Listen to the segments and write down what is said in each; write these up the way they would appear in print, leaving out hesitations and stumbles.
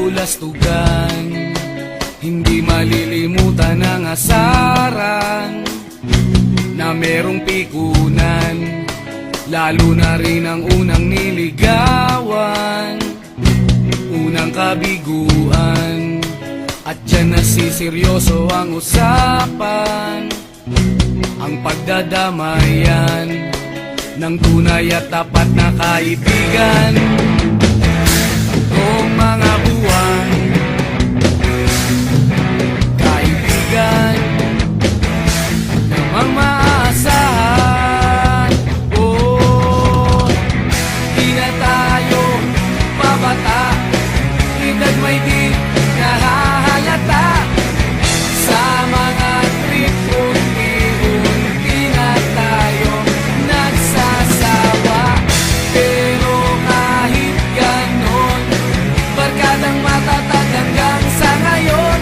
kabulastugan. Hindi malilimutan ang asaran na merong pikunan, lalo na rin ang unang niligawan, unang kabiguan. At dyan nasiseryoso ang usapan, ang pagdadamayan ng tunay at tapat na kaibigan. Tatlong mga buwan, kaibigan namang maaasahan. Oh, di na tayo pabata, edad may di nahahalata. Sa mga trip unti-unti na tayo nagsasawa. Pero kahit ganon, barkadang matatag hanggang sa ngayon.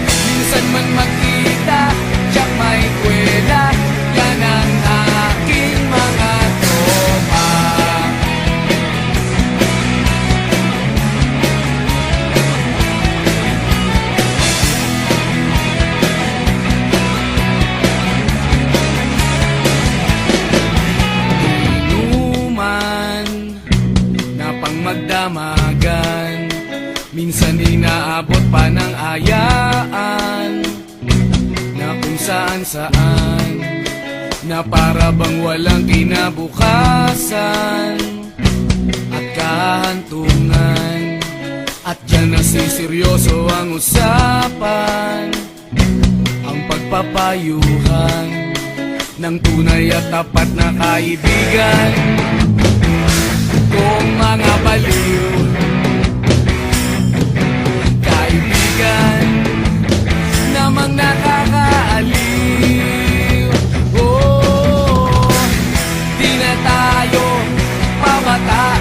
Minsan man magkita, tiyak may kwela, yan ang aking mga tropa. Inuman na pang magdamagan, minsan inaabot pa ng ayaan, na kung saan-saan, na para bang walang kinabukasan at kahantungan. At dyan nasiseryoso ang usapan, ang pagpapayuhan ng tunay at tapat na kaibigan. Kung mga baliw, kaibigan namang nakakaaliw. Oh, di na tayo pabata,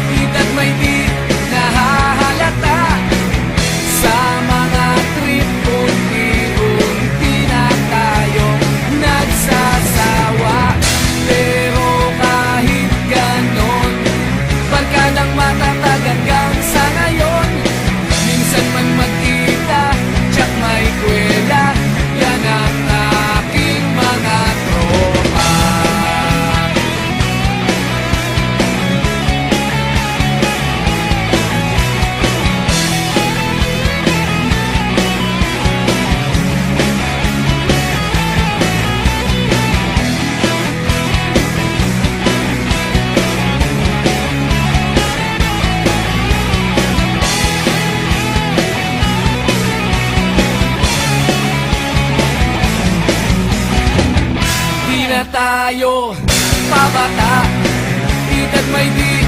edad may di nahahalata. Sa mga trip unti-unti na tayo nagsasawa. Pero kahit ganon, barkadang matatag hanggang sa ngayon. Minsan man magkita, tiyak may kwela, yan ang aking mga tropa. Di na tayo pabata, edad may di